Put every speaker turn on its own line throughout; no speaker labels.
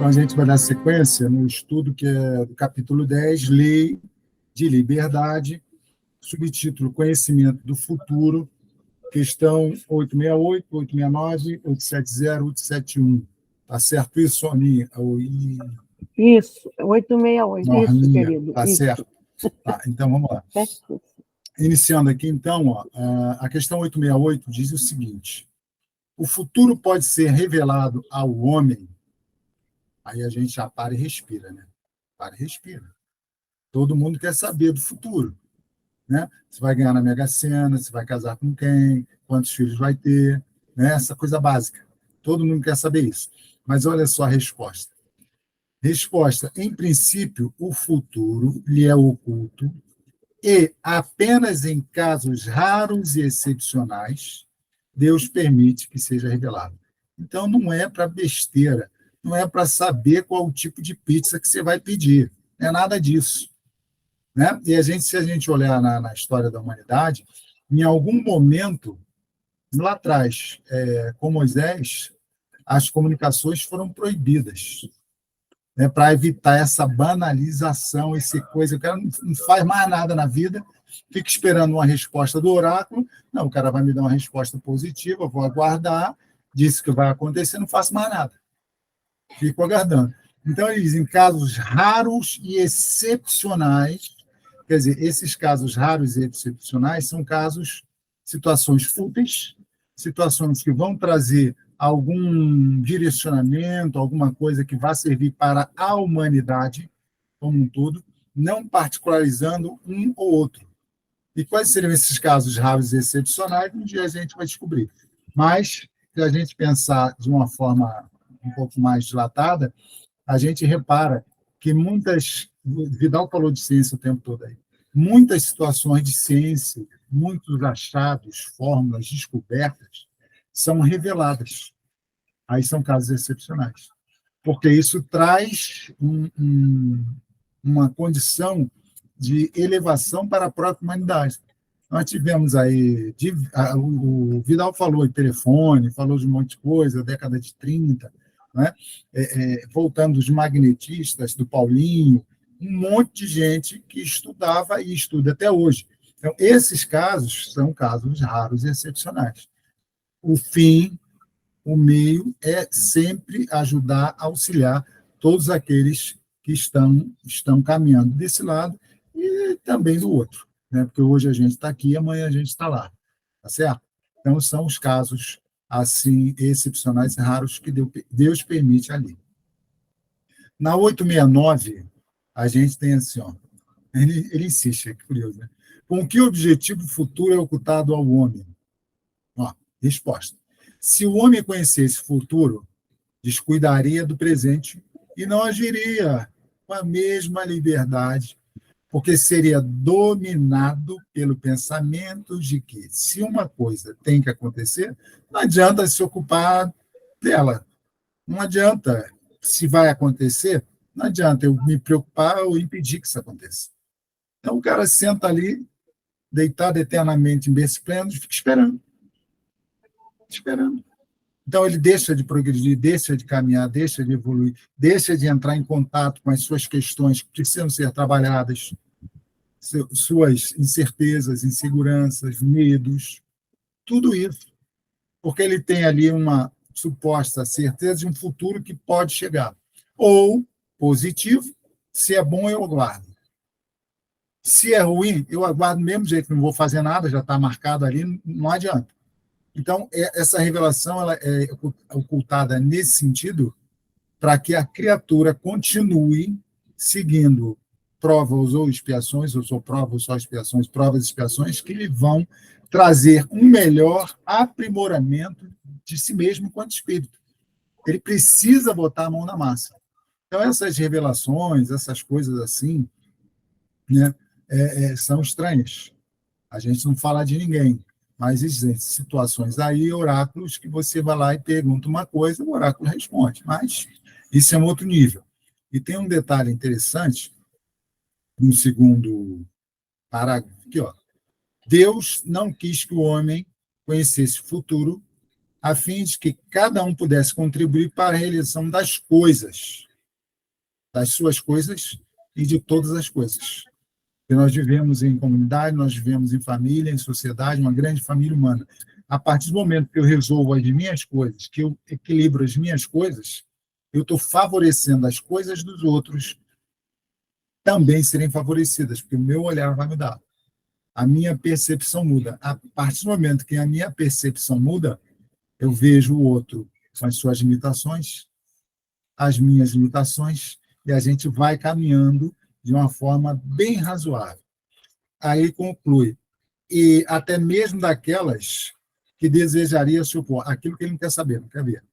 a gente vai dar sequência no estudo que é do capítulo 10, Lei de Liberdade, subtítulo Conhecimento do Futuro, questão 868, 869, 870, 871. Tá certo isso, Soninha?
Isso, 868,
Norminha,
isso, querido.
Tá
isso.
certo. Tá, então, vamos lá.
Certo.
Iniciando aqui, então, a questão 868 diz o seguinte: o futuro pode ser revelado ao homem. Aí a gente já para e respira, né? Para e respira. Todo mundo quer saber do futuro, né? Você vai ganhar na Mega Sena, você vai casar com quem, quantos filhos vai ter, né? Essa coisa básica. Todo mundo quer saber isso. Mas olha só a resposta. Resposta: em princípio, o futuro lhe é oculto e apenas em casos raros e excepcionais Deus permite que seja revelado. Então, não é para besteira, não é para saber qual o tipo de pizza que você vai pedir, não é nada disso, né? E se a gente olhar na história da humanidade, em algum momento, lá atrás, com Moisés, as comunicações foram proibidas, né, para evitar essa banalização, essa coisa. O cara não faz mais nada na vida, fica esperando uma resposta do oráculo. Não, o cara vai me dar uma resposta positiva, vou aguardar, disse que vai acontecer, não faço mais nada. Fico aguardando. Então, eles dizem casos raros e excepcionais. Quer dizer, esses casos raros e excepcionais são situações fúteis, situações que vão trazer algum direcionamento, alguma coisa que vá servir para a humanidade como um todo, não particularizando um ou outro. E quais seriam esses casos raros e excepcionais? Um dia a gente vai descobrir. Mas, se a gente pensar de uma forma um pouco mais dilatada, a gente repara que Vidal falou de ciência o tempo todo aí, muitas situações de ciência, muitos achados, fórmulas, descobertas, são reveladas. Aí são casos excepcionais. Porque isso traz uma condição de elevação para a própria humanidade. Nós tivemos aí, o Vidal falou em telefone, falou de um monte de coisa, década de 30, né? Voltando dos magnetistas, do Paulinho, um monte de gente que estudava e estuda até hoje. Então, esses casos são casos raros e excepcionais. O meio é sempre ajudar, auxiliar todos aqueles que estão caminhando desse lado e também do outro, né? Porque hoje a gente está aqui, amanhã a gente está lá, tá certo? Então, são os casos assim excepcionais e raros que Deus permite ali. Na 869, a gente tem assim, ó, ele insiste, é curioso, né? Com que objetivo futuro é ocultado ao homem? Ó, resposta: se o homem conhecesse o futuro, descuidaria do presente e não agiria com a mesma liberdade, porque seria dominado pelo pensamento de que, se uma coisa tem que acontecer, não adianta se ocupar dela. Não adianta, se vai acontecer, não adianta eu me preocupar ou impedir que isso aconteça. Então, o cara senta ali, deitado eternamente em berço pleno, e fica esperando. Esperando. Então, ele deixa de progredir, deixa de caminhar, deixa de evoluir, deixa de entrar em contato com as suas questões que precisam ser trabalhadas, suas incertezas, inseguranças, medos, tudo isso, porque ele tem ali uma suposta certeza de um futuro que pode chegar. Ou positivo, se é bom, eu aguardo. Se é ruim, eu aguardo do mesmo jeito, não vou fazer nada, já está marcado ali, não adianta. Então, essa revelação ela é ocultada nesse sentido para que a criatura continue seguindo provas ou expiações, ou só provas ou só expiações, provas e expiações, que lhe vão trazer um melhor aprimoramento de si mesmo enquanto espírito. Ele precisa botar a mão na massa. Então, essas revelações, essas coisas assim, né, são estranhas. A gente não fala de ninguém, mas existem situações aí, oráculos, que você vai lá e pergunta uma coisa, o oráculo responde. Mas isso é um outro nível. E tem um detalhe interessante, no segundo parágrafo, aqui, ó. Deus não quis que o homem conhecesse o futuro, a fim de que cada um pudesse contribuir para a realização das coisas. das suas coisas e de todas as coisas. Porque nós vivemos em comunidade, nós vivemos em família, em sociedade, uma grande família humana. A partir do momento que eu resolvo as minhas coisas, que eu equilibro as minhas coisas, eu estou favorecendo as coisas dos outros também serem favorecidas, porque o meu olhar vai mudar. A minha percepção muda. A partir do momento que a minha percepção muda, eu vejo o outro com as suas limitações, as minhas limitações, e a gente vai caminhando de uma forma bem razoável. Aí conclui, e até mesmo daquelas que desejaria se opor, aquilo que ele não quer saber, não quer ver.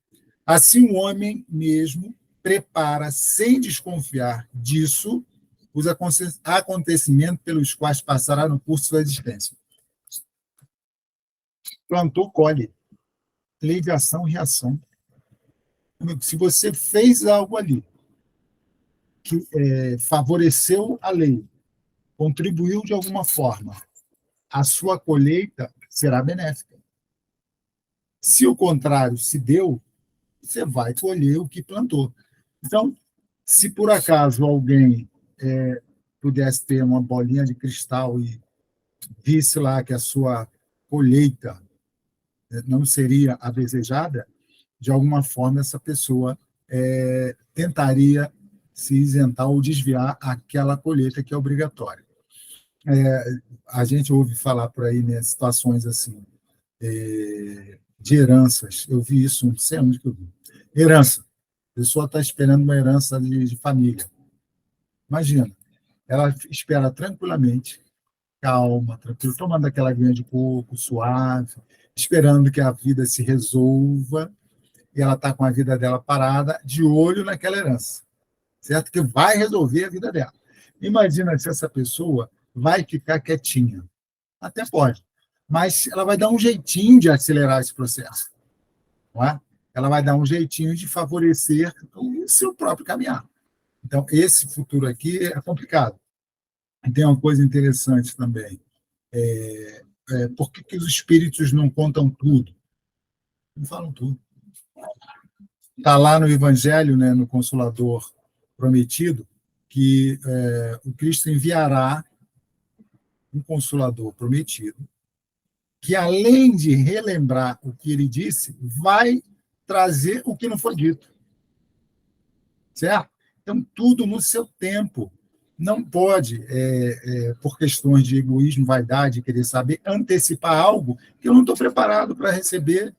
Assim, o homem mesmo prepara, sem desconfiar disso, os acontecimentos pelos quais passará no curso da existência. Plantou, colhe. Lei de ação e reação. Se você fez algo ali que favoreceu a lei, contribuiu de alguma forma, a sua colheita será benéfica. Se o contrário se deu, você vai colher o que plantou. Então, se por acaso alguém pudesse ter uma bolinha de cristal e visse lá que a sua colheita não seria a desejada, de alguma forma essa pessoa tentaria se isentar ou desviar aquela colheita que é obrigatória. A gente ouve falar por aí, né, situações assim, de heranças. Eu vi isso, não sei onde que eu vi. Herança. A pessoa está esperando uma herança de família. Imagina, ela espera tranquilamente, calma, tranquilo, tomando aquela aguinha de coco, suave, esperando que a vida se resolva, e ela está com a vida dela parada, de olho naquela herança, certo? Que vai resolver a vida dela. Imagina se essa pessoa vai ficar quietinha. Até pode, mas ela vai dar um jeitinho de acelerar esse processo, não é? Ela vai dar um jeitinho de favorecer o seu próprio caminhar. Então, esse futuro aqui é complicado. E tem uma coisa interessante também. Por que os espíritos não contam tudo? Não falam tudo. Está lá no Evangelho, né, no Consolador Prometido, que o Cristo enviará um Consolador Prometido, que, além de relembrar o que ele disse, vai trazer o que não foi dito. Certo? Então, tudo no seu tempo. Não pode, por questões de egoísmo, vaidade, querer saber, antecipar algo que eu não estou preparado para receber,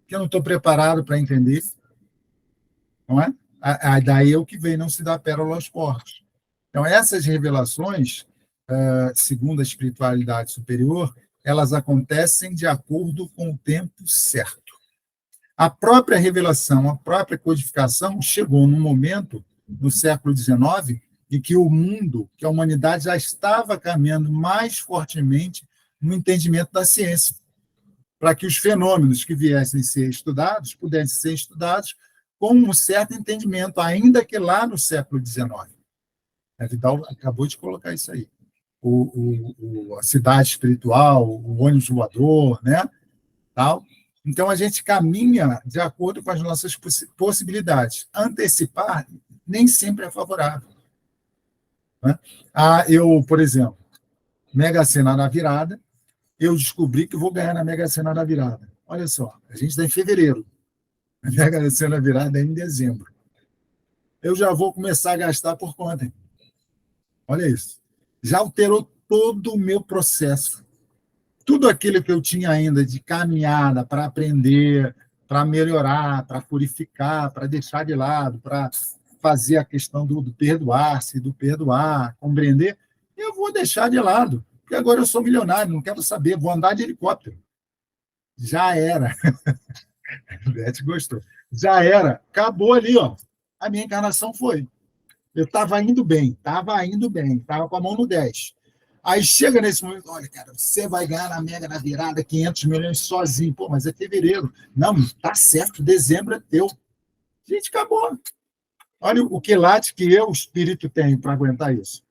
que eu não estou preparado para entender. Não é? Daí é o que vem, não se dá pérola aos porcos. Então, essas revelações, segundo a espiritualidade superior, elas acontecem de acordo com o tempo certo. A própria revelação, a própria codificação chegou num momento, no século XIX, em que o mundo, que a humanidade já estava caminhando mais fortemente no entendimento da ciência, para que os fenômenos que viessem a ser estudados pudessem ser estudados com um certo entendimento, ainda que lá no século XIX. A Vidal acabou de colocar isso aí. A cidade espiritual, o ônibus voador, né? Tal. Então, a gente caminha de acordo com as nossas possibilidades. Antecipar nem sempre é favorável. Né? Eu, por exemplo, Mega Sena na virada, eu descobri que vou ganhar na Mega Sena na virada. Olha só, a gente está em fevereiro. A Mega Sena na virada é em dezembro. Eu já vou começar a gastar por conta. Hein? Olha isso. Já alterou todo o meu processo. Tudo aquilo que eu tinha ainda de caminhada para aprender, para melhorar, para purificar, para deixar de lado, para fazer a questão do perdoar-se, do perdoar, compreender, eu vou deixar de lado, porque agora eu sou milionário, não quero saber, vou andar de helicóptero. Já era. Beth gostou. Já era. Acabou ali, ó. A minha encarnação foi. Eu estava indo bem, estava com a mão no 10. Aí chega nesse momento, olha, cara, você vai ganhar na Mega na virada 500 milhões sozinho. Pô, mas é fevereiro. Não, tá certo, dezembro é teu. Gente, acabou. Olha o quilate que o espírito tem para aguentar isso.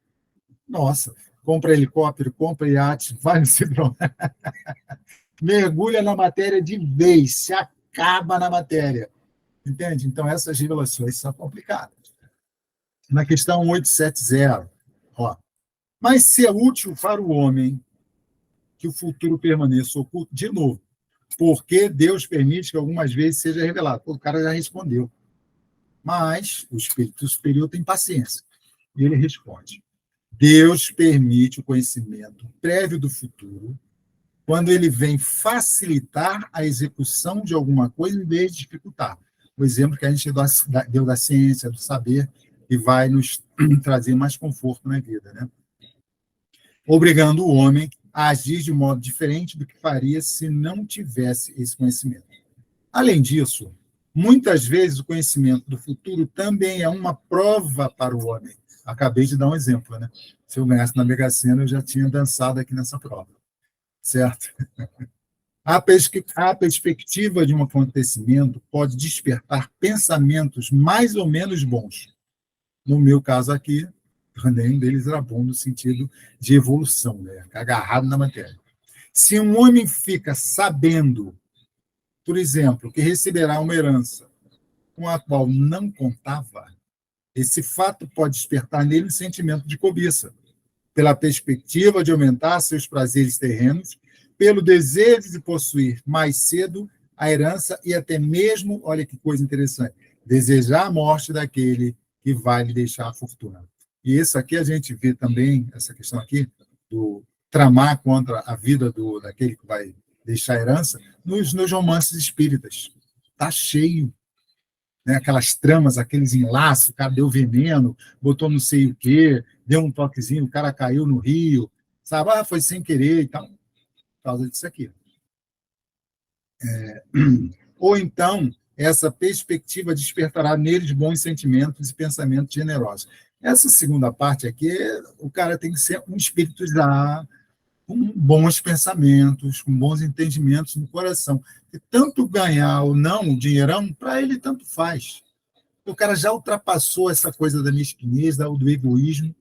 Nossa, compra helicóptero, compra iate, vai no Cibrão. Mergulha na matéria de vez, se acaba na matéria. Entende? Então, essas revelações são complicadas. na questão 870, ó. Mas se é útil para o homem que o futuro permaneça oculto, de novo, porque Deus permite que algumas vezes seja revelado. O cara já respondeu. Mas o espírito superior tem paciência. E ele responde: Deus permite o conhecimento prévio do futuro quando ele vem facilitar a execução de alguma coisa em vez de dificultar. O exemplo que a gente deu da ciência, do saber, que vai nos trazer mais conforto na vida, né? Obrigando o homem a agir de modo diferente do que faria se não tivesse esse conhecimento. Além disso, muitas vezes o conhecimento do futuro também é uma prova para o homem. Acabei de dar um exemplo, né? Se eu ganhasse na Mega Sena, eu já tinha dançado aqui nessa prova, certo? A perspectiva de um acontecimento pode despertar pensamentos mais ou menos bons. No meu caso aqui, nenhum deles era bom no sentido de evolução, né? Agarrado na matéria. Se um homem fica sabendo, por exemplo, que receberá uma herança com a qual não contava, esse fato pode despertar nele um sentimento de cobiça, pela perspectiva de aumentar seus prazeres terrenos, pelo desejo de possuir mais cedo a herança e até mesmo, olha que coisa interessante, desejar a morte daquele que vai lhe deixar a fortuna. E isso aqui a gente vê também, essa questão aqui, do tramar contra a vida daquele que vai deixar a herança, nos romances espíritas. Está cheio. Né? Aquelas tramas, aqueles enlaços, o cara deu veneno, botou não sei o quê, deu um toquezinho, o cara caiu no rio, sabe? Ah, foi sem querer e tal. Por causa disso aqui. Ou então, essa perspectiva despertará neles bons sentimentos e pensamentos generosos. Essa segunda parte aqui, o cara tem que ser um espírito já com bons pensamentos, com bons entendimentos no coração. E tanto ganhar ou não o dinheirão, para ele tanto faz. O cara já ultrapassou essa coisa da mesquinhez, do egoísmo,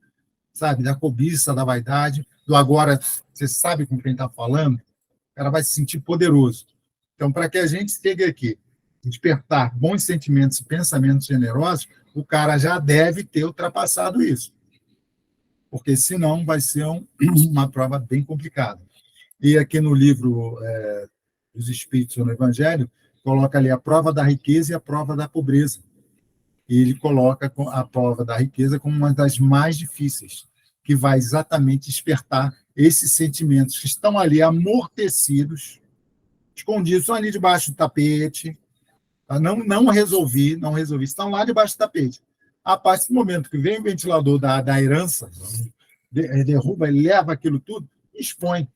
sabe, da cobiça, da vaidade, do agora você sabe com quem está falando, o cara vai se sentir poderoso. Então, para que a gente chegue aqui, despertar bons sentimentos e pensamentos generosos, o cara já deve ter ultrapassado isso. Porque senão vai ser uma prova bem complicada. E aqui no livro dos Espíritos no Evangelho, coloca ali a prova da riqueza e a prova da pobreza. E ele coloca a prova da riqueza como uma das mais difíceis, que vai exatamente despertar esses sentimentos que estão ali amortecidos, escondidos, estão ali debaixo do tapete. Não resolvi, estão lá debaixo do tapete. A partir do momento que vem o ventilador da herança, derruba, ele leva aquilo tudo, expõe,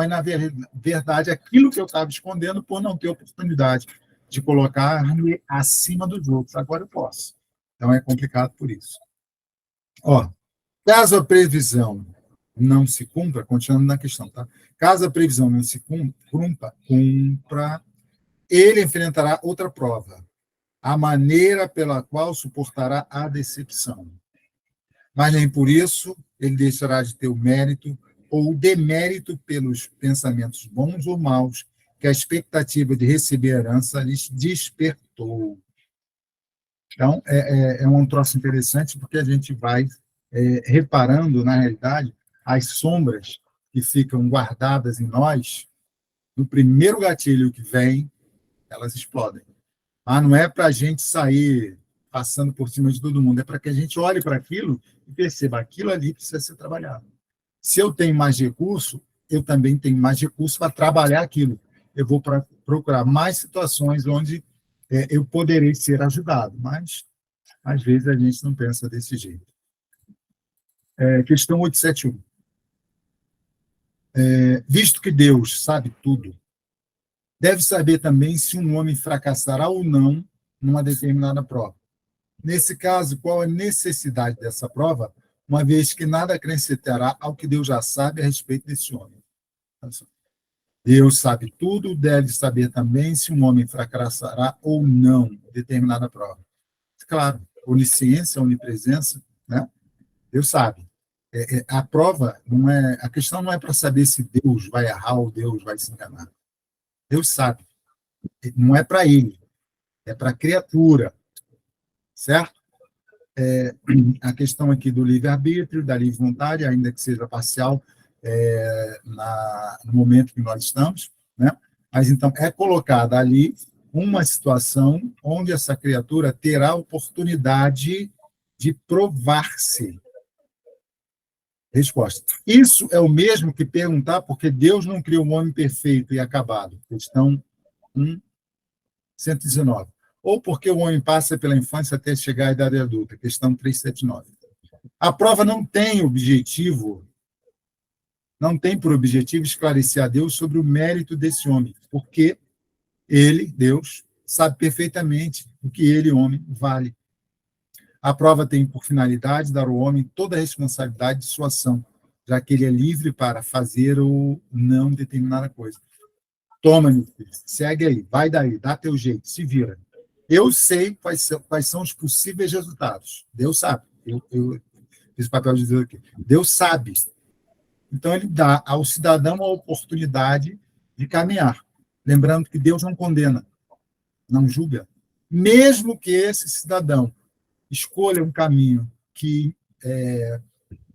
na verdade, aquilo que eu estava escondendo por não ter oportunidade de colocar-me acima dos outros. Agora eu posso. Então, é complicado por isso. Caso a previsão não se cumpra, continuando na questão, tá? Caso a previsão não se cumpra, ele enfrentará outra prova, a maneira pela qual suportará a decepção. Mas nem por isso ele deixará de ter o mérito ou o demérito pelos pensamentos bons ou maus que a expectativa de receber a herança lhes despertou. Então, é um troço interessante, porque a gente vai reparando, na realidade, as sombras que ficam guardadas em nós, no primeiro gatilho que vem, elas explodem. Mas não é para a gente sair passando por cima de todo mundo, é para que a gente olhe para aquilo e perceba, aquilo ali precisa ser trabalhado. Se eu tenho mais recurso, eu também tenho mais recurso para trabalhar aquilo. Eu vou procurar mais situações onde eu poderei ser ajudado, mas às vezes a gente não pensa desse jeito. Questão 871. Visto que Deus sabe tudo, deve saber também se um homem fracassará ou não numa determinada prova. Nesse caso, qual a necessidade dessa prova, uma vez que nada acrescentará ao que Deus já sabe a respeito desse homem? Deus sabe tudo, deve saber também se um homem fracassará ou não em determinada prova. Claro, onisciência, onipresença, né? Deus sabe. A prova, a questão não é para saber se Deus vai errar ou Deus vai se enganar. Deus sabe. Não é para ele, é para a criatura. Certo? a questão aqui do livre-arbítrio, da livre vontade, ainda que seja parcial, no momento que nós estamos, né? Mas, então, é colocada ali uma situação onde essa criatura terá a oportunidade de provar-se. Resposta. Isso é o mesmo que perguntar porque Deus não criou um homem perfeito e acabado. Questão 119. Ou porque o homem passa pela infância até chegar à idade adulta. Questão 379. A prova não tem por objetivo esclarecer a Deus sobre o mérito desse homem, porque ele, Deus, sabe perfeitamente o que ele, homem, vale. A prova tem por finalidade dar ao homem toda a responsabilidade de sua ação, já que ele é livre para fazer ou não determinada coisa. Toma, meu filho, segue aí, vai daí, dá teu jeito, se vira. Eu sei quais são os possíveis resultados. Deus sabe. Eu fiz o papel de dizer aqui. Deus sabe. Então, ele dá ao cidadão a oportunidade de caminhar. Lembrando que Deus não condena, não julga. Mesmo que esse cidadão escolha um caminho que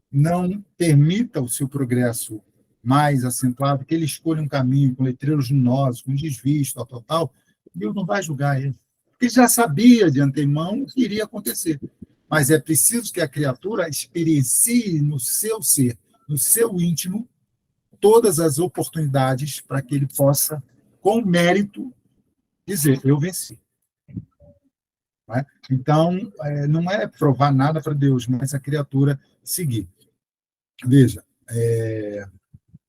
não permita o seu progresso mais acentuado, que ele escolha um caminho com letreiros luminosos, com desvios, tal, Deus não vai julgar ele. Porque já sabia de antemão o que iria acontecer. Mas é preciso que a criatura experiencie no seu ser, no seu íntimo, todas as oportunidades para que ele possa, com mérito, dizer, eu venci. Não é? Então, não é provar nada para Deus, mas a criatura seguir. Veja,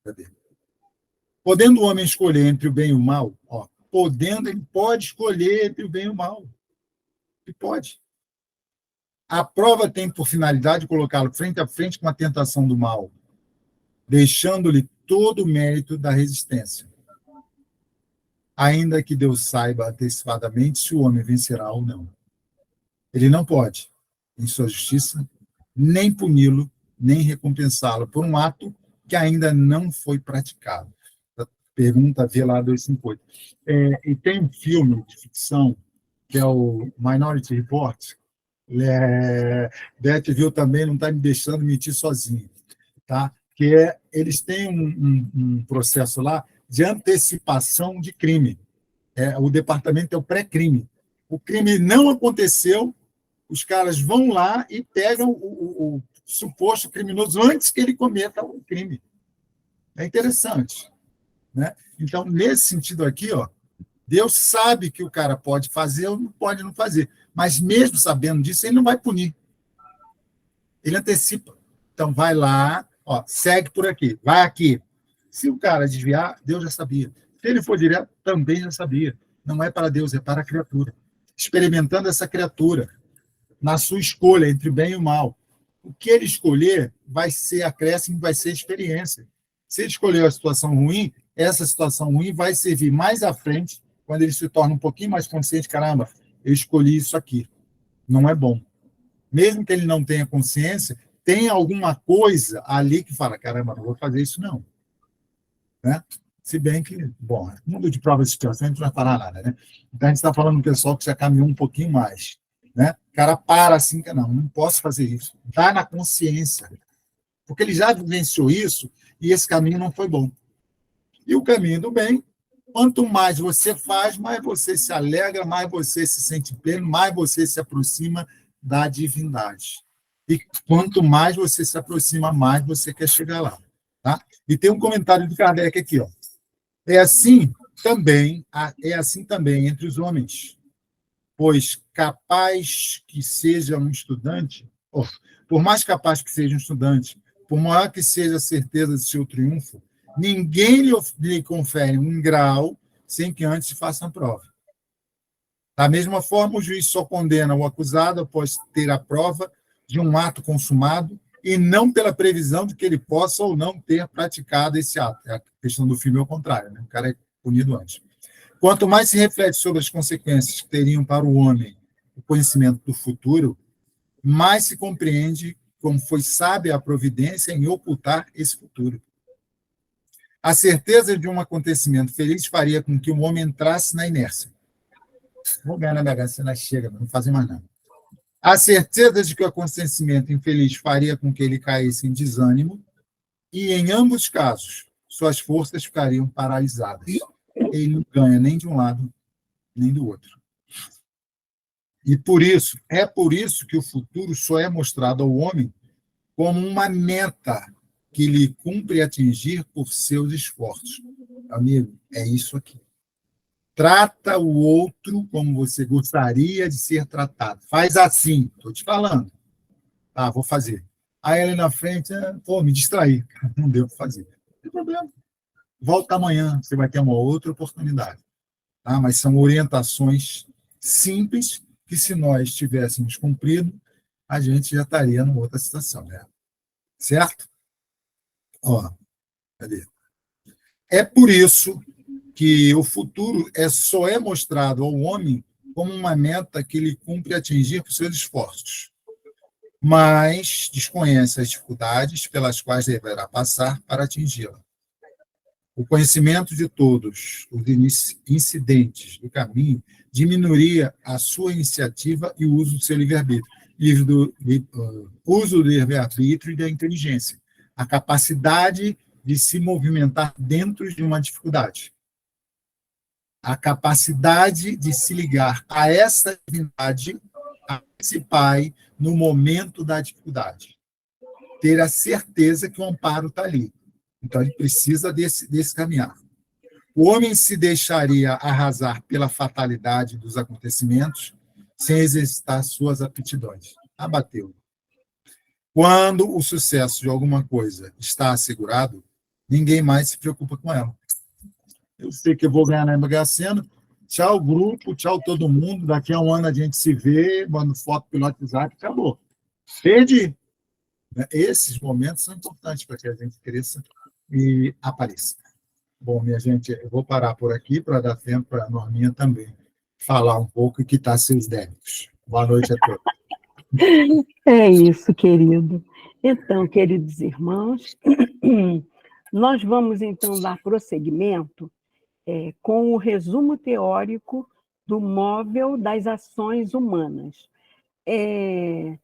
cadê? Podendo o homem escolher entre o bem e o mal, ele pode escolher entre o bem e o mal. Ele pode. A prova tem por finalidade colocá-lo frente a frente com a tentação do mal, deixando-lhe todo o mérito da resistência. Ainda que Deus saiba antecipadamente se o homem vencerá ou não. Ele não pode, em sua justiça, nem puni-lo, nem recompensá-lo por um ato que ainda não foi praticado. Pergunta V lá 258. E tem um filme de ficção, que é o Minority Report. Beth viu também, não está me deixando mentir sozinho. Tá? Eles têm um processo lá de antecipação de crime. O departamento é o pré-crime. O crime não aconteceu, os caras vão lá e pegam o suposto criminoso antes que ele cometa o crime. É interessante. Né? Então, nesse sentido aqui, Deus sabe que o cara pode fazer ou não pode não fazer. Mas, mesmo sabendo disso, ele não vai punir. Ele antecipa. Então, vai lá, segue por aqui, vai aqui. Se o cara desviar, Deus já sabia. Se ele for direto, também já sabia. Não é para Deus, é para a criatura. Experimentando essa criatura, na sua escolha entre o bem e o mal. O que ele escolher vai ser acréscimo, vai ser experiência. Se ele escolher a situação ruim, essa situação ruim vai servir mais à frente, quando ele se torna um pouquinho mais consciente, caramba, eu escolhi isso aqui, não é bom. Mesmo que ele não tenha consciência, tem alguma coisa ali que fala, caramba, não vou fazer isso não. Né? Se bem que, bom, mundo de provas de expiação, a gente não vai falar nada, né? Então, a gente está falando do pessoal que já caminhou um pouquinho mais. Né? O cara para assim, não posso fazer isso. Dá na consciência. Porque ele já vivenciou isso e esse caminho não foi bom. E o caminho do bem, quanto mais você faz, mais você se alegra, mais você se sente pleno, mais você se aproxima da divindade. E quanto mais você se aproxima, mais você quer chegar lá. Tá? E tem um comentário do Kardec aqui. É assim também entre os homens. Pois capaz que seja um estudante, por mais capaz que seja um estudante, por maior que seja a certeza de seu triunfo, ninguém lhe confere um grau sem que antes se faça a prova. Da mesma forma, o juiz só condena o acusado após ter a prova de um ato consumado e não pela previsão de que ele possa ou não ter praticado esse ato. A questão do filme é o contrário, né? O cara é punido antes. Quanto mais se reflete sobre as consequências que teriam para o homem o conhecimento do futuro, mais se compreende como foi sábia a providência em ocultar esse futuro. A certeza de um acontecimento feliz faria com que o homem entrasse na inércia. Vou ganhar na Mega Sena, chega, não fazer mais nada. A certeza de que o acontecimento infeliz faria com que ele caísse em desânimo, e, em ambos os casos, suas forças ficariam paralisadas. Ele não ganha nem de um lado, nem do outro. E por isso que o futuro só é mostrado ao homem como uma meta que lhe cumpre atingir por seus esforços. Amigo, é isso aqui. Trata o outro como você gostaria de ser tratado. Faz assim, estou te falando. Tá, vou fazer. Aí ali na frente, me distraí. Não deu para fazer. Não tem problema. Volta amanhã, você vai ter uma outra oportunidade. Tá? Mas são orientações simples que, se nós tivéssemos cumprido, a gente já estaria numa outra situação. Né? Certo? Ó, cadê? É por isso que o futuro só é mostrado ao homem como uma meta que ele cumpre atingir por seus esforços, mas desconhece as dificuldades pelas quais deverá passar para atingi-la. O conhecimento de todos os incidentes do caminho diminuiria a sua iniciativa e o uso do seu livre-arbítrio. Uso do livre-arbítrio e da inteligência. A capacidade de se movimentar dentro de uma dificuldade. A capacidade de se ligar a essa divindade, a esse Pai, no momento da dificuldade. Ter a certeza que o amparo está ali. Então, ele precisa desse caminhar. O homem se deixaria arrasar pela fatalidade dos acontecimentos sem exercitar suas aptidões. Abateu. Quando o sucesso de alguma coisa está assegurado, ninguém mais se preocupa com ela. Eu sei que eu vou ganhar na Mega Sena. Tchau, grupo. Tchau, todo mundo. Daqui a um ano a gente se vê, mando foto pelo WhatsApp, acabou. Perdi. Esses momentos são importantes para que a gente cresça e apareça. Bom, minha gente, eu vou parar por aqui para dar tempo para a Norminha também falar um pouco e quitar seus débitos. Boa noite a todos.
É isso, querido. Então, queridos irmãos, nós vamos, então, dar prosseguimento com o resumo teórico do móvel das ações humanas. É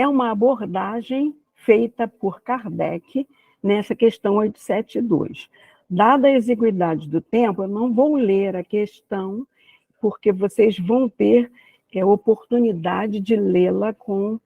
uma abordagem feita por Kardec nessa questão 872. Dada a exiguidade do tempo, eu não vou ler a questão, porque vocês vão ter oportunidade de lê-la com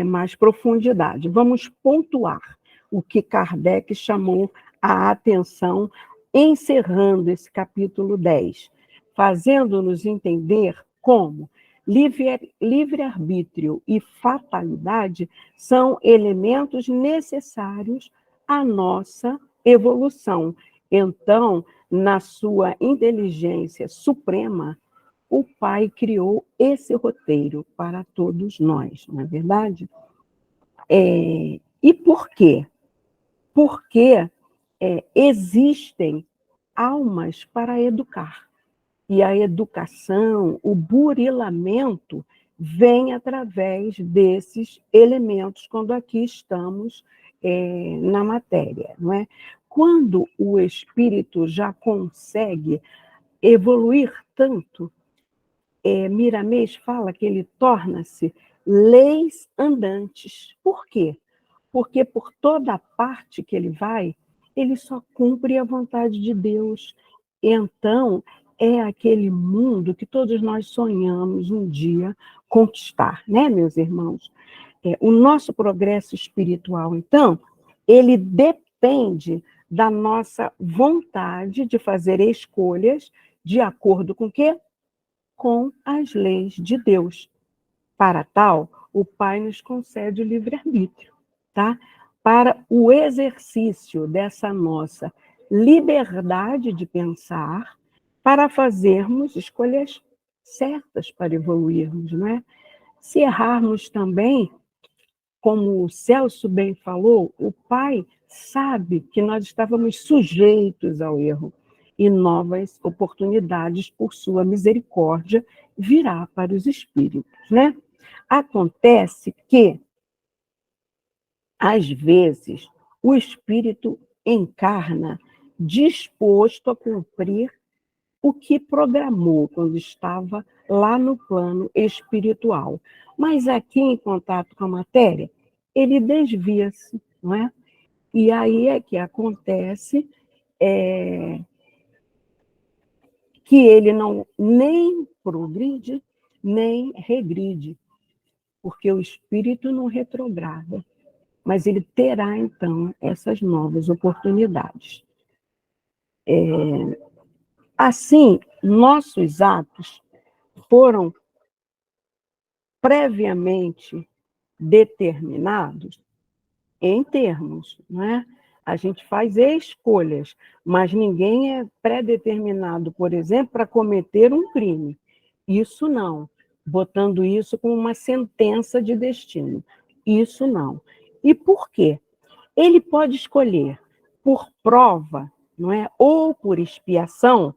mais profundidade. Vamos pontuar o que Kardec chamou a atenção, encerrando esse capítulo 10, fazendo-nos entender como livre-arbítrio e fatalidade são elementos necessários à nossa evolução. Então, na sua inteligência suprema, o Pai criou esse roteiro para todos nós, não é verdade? E por quê? Porque existem almas para educar. E a educação, o burilamento, vem através desses elementos, quando aqui estamos na matéria, não é? Quando o espírito já consegue evoluir tanto, Miramês fala que ele torna-se leis andantes. Por quê? Porque por toda a parte que ele vai, ele só cumpre a vontade de Deus. Então, é aquele mundo que todos nós sonhamos um dia conquistar, né, meus irmãos? O nosso progresso espiritual, então, ele depende da nossa vontade de fazer escolhas de acordo com o quê? Com as leis de Deus. Para tal, o Pai nos concede o livre-arbítrio, tá? Para o exercício dessa nossa liberdade de pensar, para fazermos escolhas certas para evoluirmos, não é? Se errarmos também, como o Celso bem falou, o Pai sabe que nós estávamos sujeitos ao erro e novas oportunidades, por sua misericórdia, virá para os espíritos, né? Acontece que, às vezes, o espírito encarna disposto a cumprir o que programou quando estava lá no plano espiritual. Mas aqui, em contato com a matéria, ele desvia-se, não é? E aí é que acontece que ele não nem progride, nem regride, porque o espírito não retrograda, mas ele terá, então, essas novas oportunidades. Assim, nossos atos foram previamente determinados em termos, não é? A gente faz escolhas, mas ninguém é pré-determinado, por exemplo, para cometer um crime. Isso não, botando isso como uma sentença de destino. Isso não. E por quê? Ele pode escolher por prova, não é? Ou por expiação,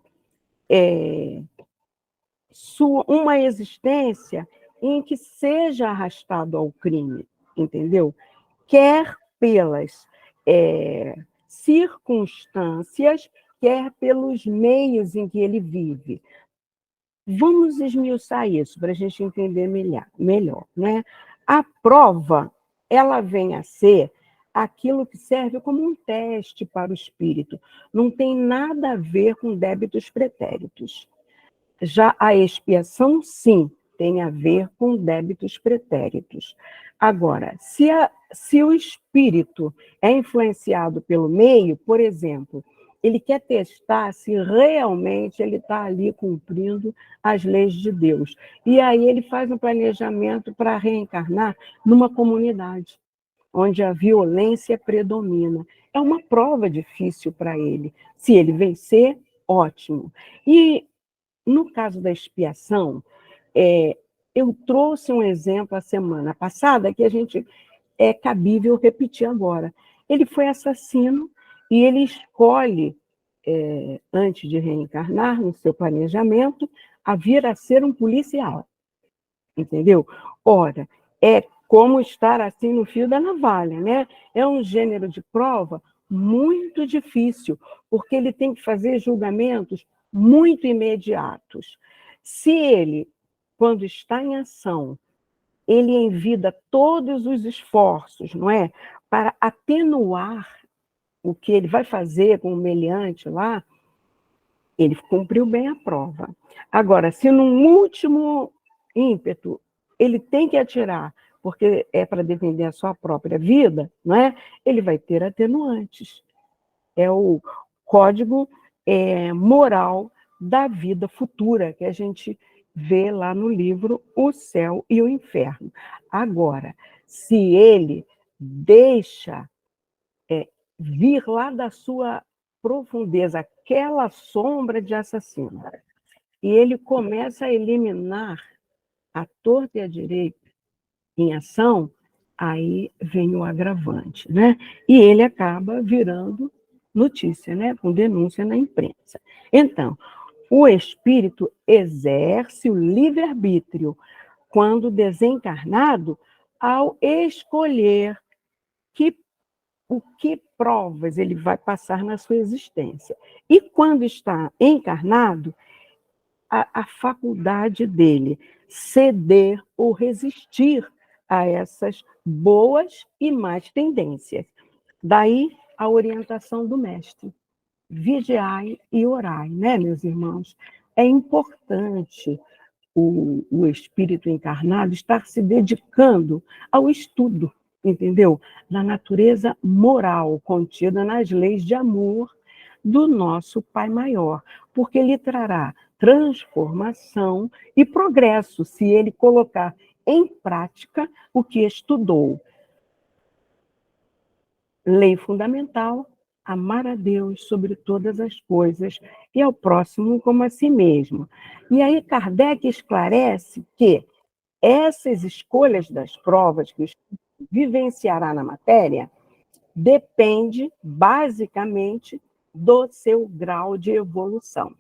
uma existência em que seja arrastado ao crime, entendeu? Quer pelas circunstâncias, quer pelos meios em que ele vive. Vamos esmiuçar isso para a gente entender melhor, né? A prova, ela vem a ser aquilo que serve como um teste para o espírito. Não tem nada a ver com débitos pretéritos. Já a expiação, sim, tem a ver com débitos pretéritos. Agora, se o espírito é influenciado pelo meio, por exemplo, ele quer testar se realmente ele está ali cumprindo as leis de Deus. E aí ele faz um planejamento para reencarnar numa comunidade, onde a violência predomina. É uma prova difícil para ele. Se ele vencer, ótimo. E no caso da expiação, eu trouxe um exemplo a semana passada que a gente é cabível repetir agora. Ele foi assassino e ele escolhe, antes de reencarnar, no seu planejamento, a vir a ser um policial. Entendeu? Ora, é como estar assim no fio da navalha, né? É um gênero de prova muito difícil, porque ele tem que fazer julgamentos muito imediatos. Se ele, quando está em ação, ele envida todos os esforços, não é, para atenuar o que ele vai fazer com o meliante lá, ele cumpriu bem a prova. Agora, se num último ímpeto ele tem que atirar, porque é para defender a sua própria vida, não é? Ele vai ter atenuantes. É o código moral da vida futura, que a gente vê lá no livro O Céu e o Inferno. Agora, se ele deixa vir lá da sua profundeza aquela sombra de assassino, e ele começa a eliminar a torta e a direita em ação, aí vem o agravante, né? E ele acaba virando notícia, né? Com denúncia na imprensa. Então, o espírito exerce o livre-arbítrio quando desencarnado ao escolher o que provas ele vai passar na sua existência. E quando está encarnado, a faculdade dele ceder ou resistir a essas boas e más tendências. Daí a orientação do mestre. Vigiai e orai, né, meus irmãos? É importante o espírito encarnado estar se dedicando ao estudo, entendeu? Da natureza moral contida nas leis de amor do nosso Pai Maior, porque lhe trará transformação e progresso se ele colocar em prática o que estudou. Lei fundamental: amar a Deus sobre todas as coisas e ao próximo como a si mesmo. E aí Kardec esclarece que essas escolhas das provas que o espírito vivenciará na matéria depende basicamente do seu grau de evolução.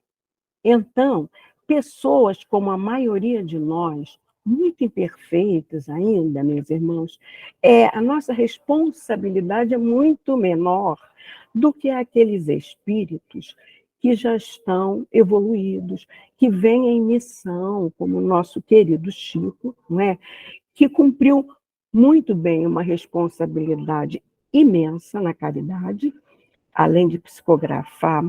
Então, pessoas como a maioria de nós, muito imperfeitas ainda, meus irmãos, a nossa responsabilidade é muito menor do que aqueles espíritos que já estão evoluídos, que vêm em missão, como o nosso querido Chico, não é? que cumpriu muito bem uma responsabilidade imensa na caridade, além de psicografar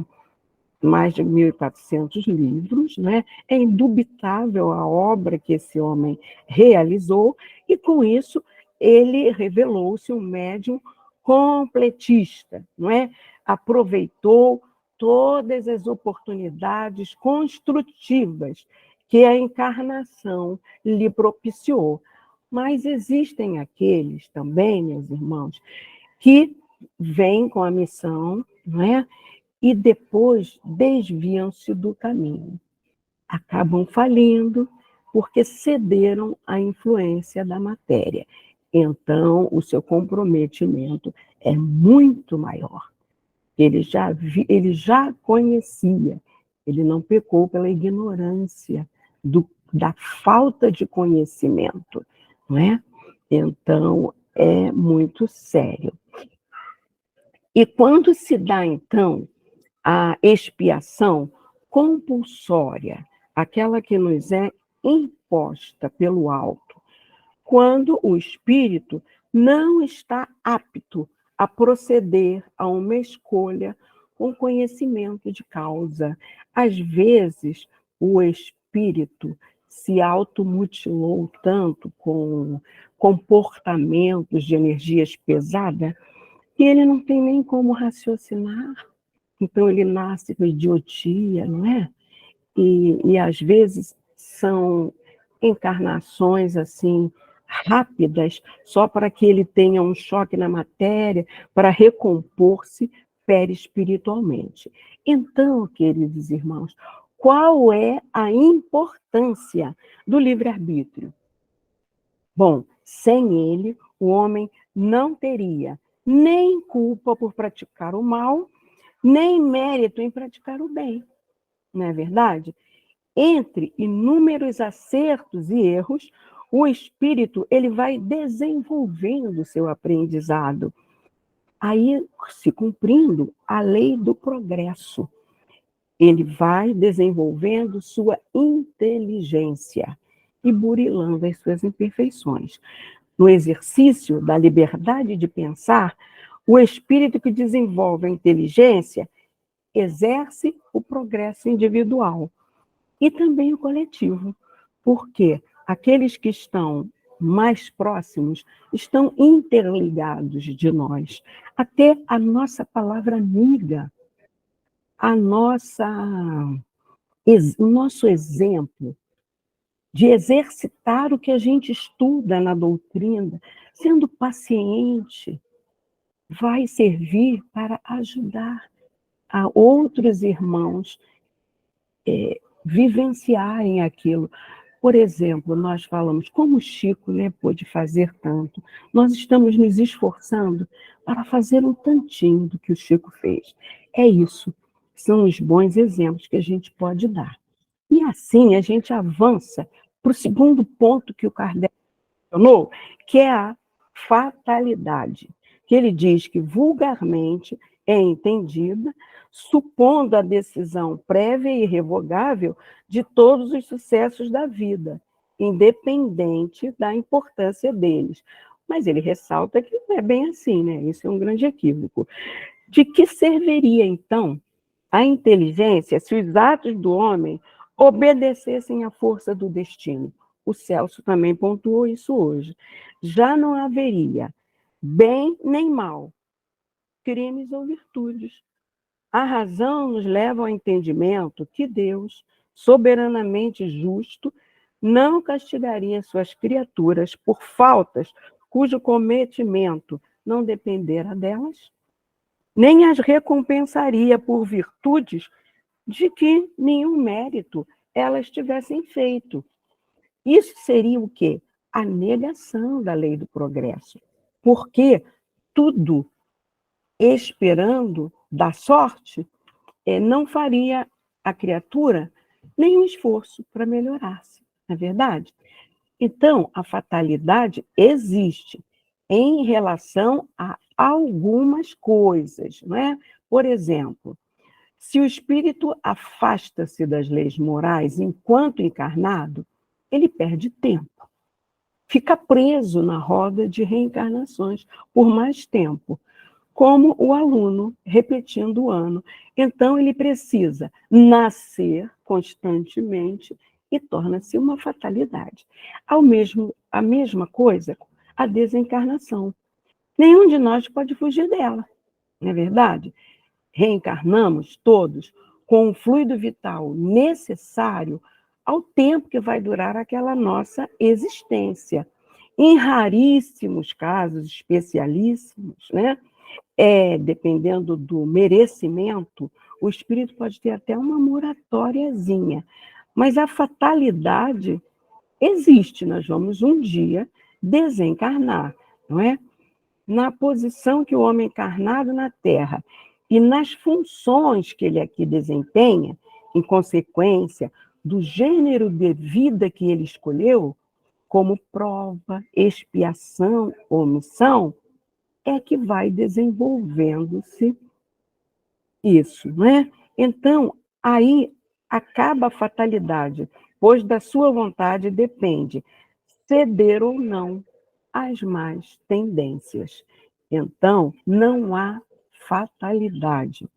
mais de 1.400 livros, né? É indubitável a obra que esse homem realizou, e com isso ele revelou-se um médium completista, não é? Aproveitou todas as oportunidades construtivas que a encarnação lhe propiciou. Mas existem aqueles também, meus irmãos, que vêm com a missão, não é? E depois desviam-se do caminho. Acabam falindo porque cederam à influência da matéria. Então, o seu comprometimento é muito maior. Ele já conhecia, ele não pecou pela ignorância, da falta de conhecimento, não é? Então, é muito sério. E quando se dá, então, a expiação compulsória, aquela que nos é imposta pelo alto, quando o espírito não está apto a proceder a uma escolha com conhecimento de causa. Às vezes, o espírito se automutilou tanto com comportamentos de energias pesadas que ele não tem nem como raciocinar. Então, ele nasce com idiotia, não é? E às vezes, são encarnações, assim, rápidas, só para que ele tenha um choque na matéria, para recompor-se perispiritualmente. Então, queridos irmãos, qual é a importância do livre-arbítrio? Bom, sem ele, o homem não teria nem culpa por praticar o mal, nem mérito em praticar o bem, não é verdade? Entre inúmeros acertos e erros, o espírito ele vai desenvolvendo o seu aprendizado, aí se cumprindo a lei do progresso. Ele vai desenvolvendo sua inteligência e burilando as suas imperfeições. No exercício da liberdade de pensar, o espírito que desenvolve a inteligência exerce o progresso individual e também o coletivo, porque aqueles que estão mais próximos estão interligados de nós. Até a nossa palavra amiga, o nosso exemplo de exercitar o que a gente estuda na doutrina, sendo paciente, vai servir para ajudar a outros irmãos vivenciarem aquilo. Por exemplo, nós falamos, como o Chico, né, pôde fazer tanto, nós estamos nos esforçando para fazer um tantinho do que o Chico fez. É isso, são os bons exemplos que a gente pode dar. E assim a gente avança para o segundo ponto que o Kardec mencionou, que é a fatalidade, que ele diz que vulgarmente é entendida, supondo a decisão prévia e irrevogável de todos os sucessos da vida, independente da importância deles. Mas ele ressalta que não é bem assim, né? Isso é um grande equívoco. De que serviria, então, a inteligência se os atos do homem obedecessem à força do destino? O Celso também pontuou isso hoje. Já não haveria bem nem mal, crimes ou virtudes. A razão nos leva ao entendimento que Deus, soberanamente justo, não castigaria suas criaturas por faltas cujo cometimento não dependera delas, nem as recompensaria por virtudes de que nenhum mérito elas tivessem feito. Isso seria o quê? A negação da lei do progresso. Porque tudo esperando da sorte não faria a criatura nenhum esforço para melhorar-se, não é verdade? Então, a fatalidade existe em relação a algumas coisas, não é? Por exemplo, se o espírito afasta-se das leis morais enquanto encarnado, ele perde tempo. fica preso na roda de reencarnações por mais tempo, como o aluno repetindo o ano. Então, ele precisa nascer constantemente e torna-se uma fatalidade. A mesma coisa, a desencarnação. Nenhum de nós pode fugir dela, não é verdade? Reencarnamos todos com o fluido vital necessário ao tempo que vai durar aquela nossa existência. Em raríssimos casos, especialíssimos, né? Dependendo do merecimento, o espírito pode ter até uma moratóriazinha. Mas a fatalidade existe, nós vamos um dia desencarnar, não é? Na posição que o homem encarnado na Terra e nas funções que ele aqui desempenha, em consequência do gênero de vida que ele escolheu, como prova, expiação ou missão, é que vai desenvolvendo-se isso, não é? Então, aí acaba a fatalidade, pois da sua vontade depende ceder ou não às más tendências. Então, não há fatalidade.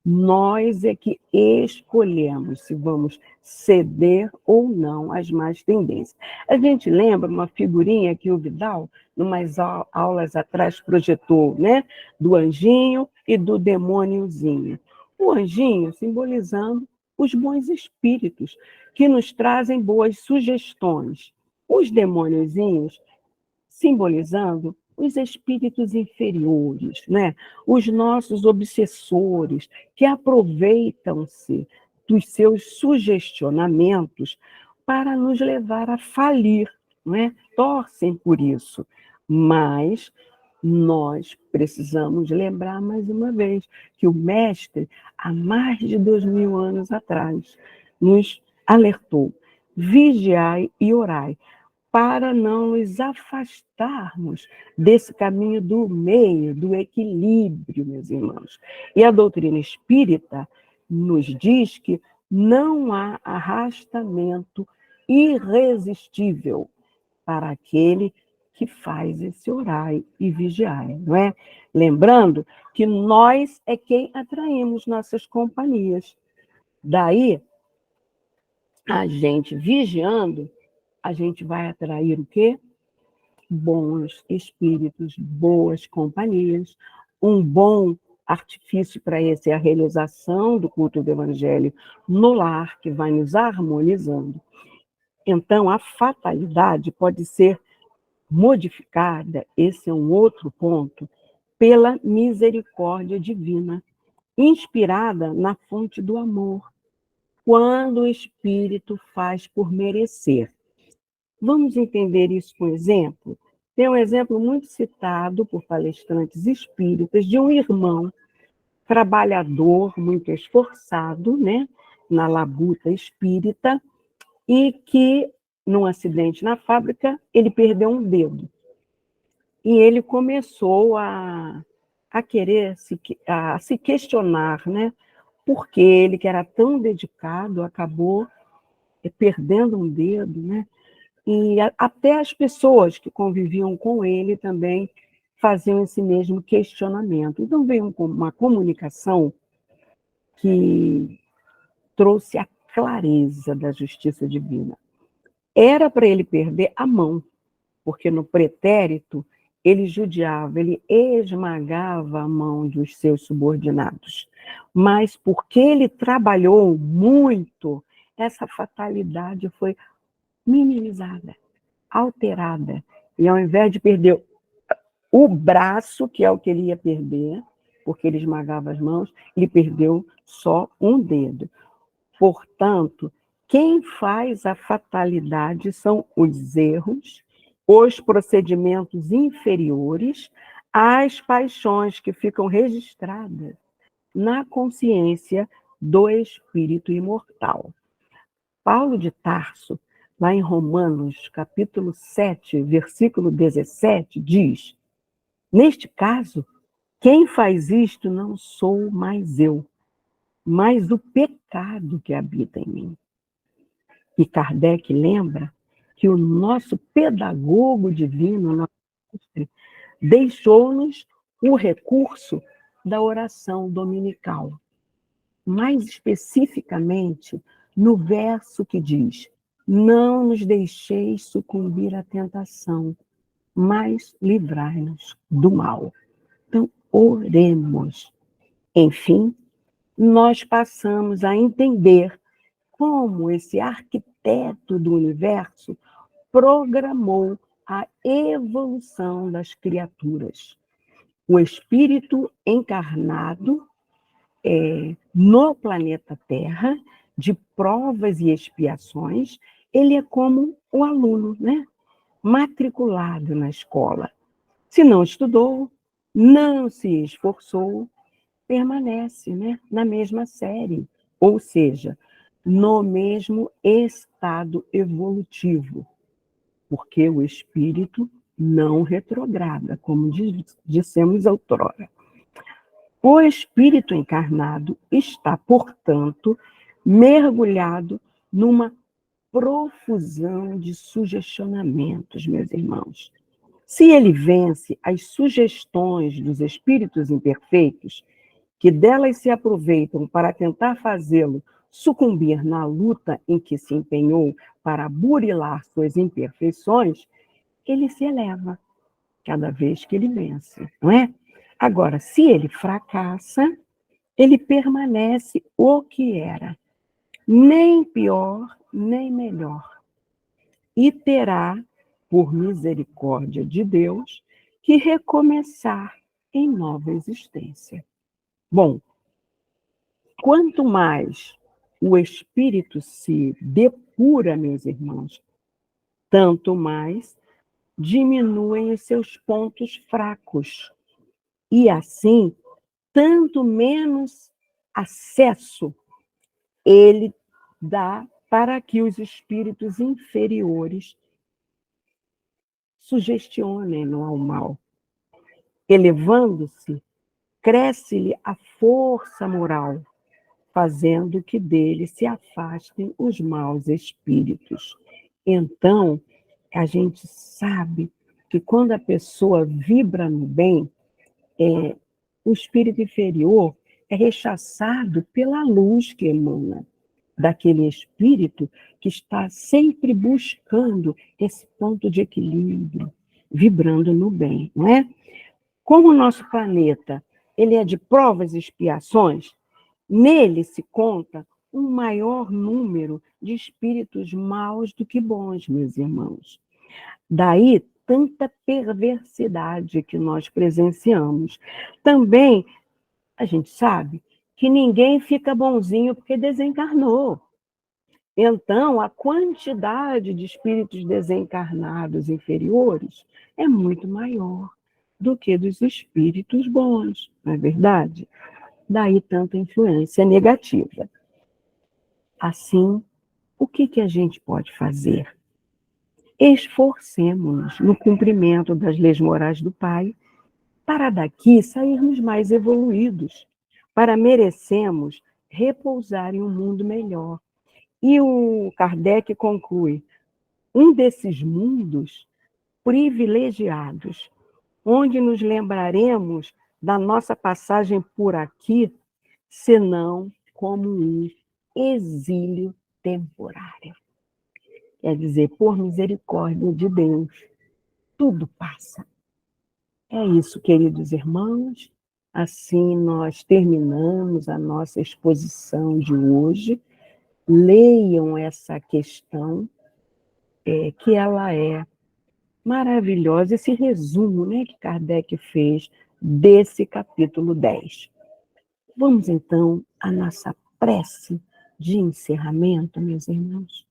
Nós é que escolhemos se vamos ceder ou não às más tendências. A gente lembra uma figurinha que o Vidal, numas aulas atrás, projetou, né? Do anjinho e do demôniozinho. O anjinho simbolizando os bons espíritos, que nos trazem boas sugestões. Os demôniozinhos simbolizando os espíritos inferiores, né? Os nossos obsessores, que aproveitam-se dos seus sugestionamentos para nos levar a falir, né? Torcem por isso. Mas nós precisamos lembrar mais uma vez que o Mestre, há mais de 2000 anos atrás, nos alertou: vigiai e orai, para não nos afastarmos desse caminho do meio, do equilíbrio, meus irmãos. E a doutrina espírita nos diz que não há arrastamento irresistível para aquele que faz esse orai e vigiai, não é? Lembrando que nós é quem atraímos nossas companhias. Daí, a gente vigiando, a gente vai atrair o quê? Bons espíritos, boas companhias, um bom artifício para esse é a realização do culto do Evangelho no lar, que vai nos harmonizando. Então, a fatalidade pode ser modificada, esse é um outro ponto, pela misericórdia divina, inspirada na fonte do amor, quando o espírito faz por merecer. Vamos entender isso com exemplo? Tem um exemplo muito citado por palestrantes espíritas de um irmão trabalhador, muito esforçado, né, na labuta espírita, e que, num acidente na fábrica, ele perdeu um dedo. E ele começou a querer se questionar, né, por que ele, que era tão dedicado, acabou perdendo um dedo, né? E até as pessoas que conviviam com ele também faziam esse mesmo questionamento. Então, veio uma comunicação que trouxe a clareza da justiça divina. Era para ele perder a mão, porque no pretérito ele judiava, ele esmagava a mão dos seus subordinados. Mas porque ele trabalhou muito, essa fatalidade foi minimizada, alterada. E ao invés de perder o braço, que é o que ele ia perder, porque ele esmagava as mãos, ele perdeu só um dedo. Portanto, quem faz a fatalidade são os erros, os procedimentos inferiores, as paixões que ficam registradas na consciência do espírito imortal. Paulo de Tarso, lá em Romanos, capítulo 7, versículo 17, diz: neste caso, quem faz isto não sou mais eu, mas o pecado que habita em mim. E Kardec lembra que o nosso pedagogo divino, nosso mestre, deixou-nos o recurso da oração dominical. Mais especificamente, no verso que diz: não nos deixeis sucumbir à tentação, mas livrai-nos do mal. Então, oremos. Enfim, nós passamos a entender como esse arquiteto do universo programou a evolução das criaturas. O espírito encarnado no planeta Terra, de provas e expiações, ele é como o aluno, né? Matriculado na escola. Se não estudou, não se esforçou, permanece, né? Na mesma série, ou seja, no mesmo estado evolutivo, porque o espírito não retrograda, como dissemos outrora. O espírito encarnado está, portanto, mergulhado numa profusão de sugestionamentos, meus irmãos. Se ele vence as sugestões dos espíritos imperfeitos, que delas se aproveitam para tentar fazê-lo sucumbir na luta em que se empenhou para burilar suas imperfeições, ele se eleva cada vez que ele vence, não é? Agora, se ele fracassa, ele permanece o que era, nem pior, nem melhor. E terá, por misericórdia de Deus, que recomeçar em nova existência. Bom, quanto mais o espírito se depura, meus irmãos, tanto mais diminuem os seus pontos fracos. E assim, tanto menos acesso ele dá para que os espíritos inferiores sugestionem-no ao mal. Elevando-se, cresce-lhe a força moral, fazendo que dele se afastem os maus espíritos. Então, a gente sabe que quando a pessoa vibra no bem, o espírito inferior é rechaçado pela luz que emana daquele espírito que está sempre buscando esse ponto de equilíbrio, vibrando no bem, não é? Como o nosso planeta ele é de provas e expiações, nele se conta um maior número de espíritos maus do que bons, meus irmãos. Daí tanta perversidade que nós presenciamos. Também a gente sabe que ninguém fica bonzinho porque desencarnou. Então, a quantidade de espíritos desencarnados inferiores é muito maior do que dos espíritos bons, não é verdade? Daí tanta influência negativa. Assim, o que a gente pode fazer? Esforcemo-nos no cumprimento das leis morais do Pai, para daqui sairmos mais evoluídos, para merecemos repousar em um mundo melhor. E o Kardec conclui, um desses mundos privilegiados, onde nos lembraremos da nossa passagem por aqui, senão como um exílio temporário. Quer dizer, por misericórdia de Deus, tudo passa. É isso, queridos irmãos. Assim nós terminamos a nossa exposição de hoje. Leiam essa questão, que ela é maravilhosa, esse resumo, né, que Kardec fez desse capítulo 10. Vamos, então, à nossa prece de encerramento, meus irmãos.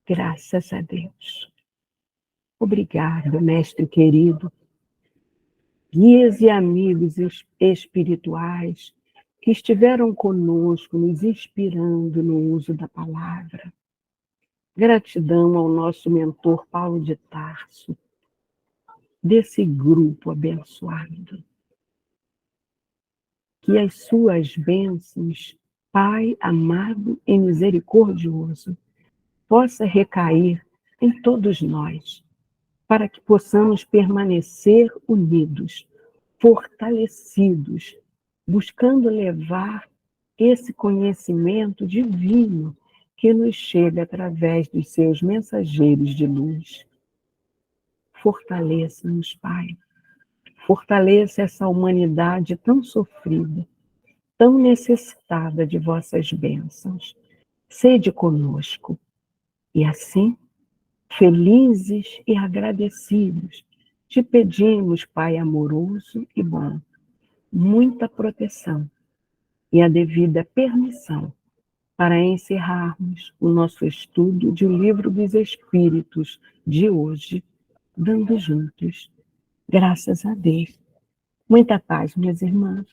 Graças a Deus. Obrigado, mestre querido. Guias e amigos espirituais que estiveram conosco, nos inspirando no uso da palavra. Gratidão ao nosso mentor Paulo de Tarso, desse grupo abençoado. Que as suas bênçãos, Pai amado e misericordioso, possa recair em todos nós, para que possamos permanecer unidos, fortalecidos, buscando levar esse conhecimento divino que nos chega através dos seus mensageiros de luz. Fortaleça-nos, Pai. Fortaleça essa humanidade tão sofrida, tão necessitada de vossas bênçãos. Sede conosco. E assim, felizes e agradecidos, te pedimos, Pai amoroso e bom, muita proteção e a devida permissão para encerrarmos o nosso estudo de O Livro dos Espíritos de hoje, dando juntos graças a Deus. Muita paz, minhas irmãs.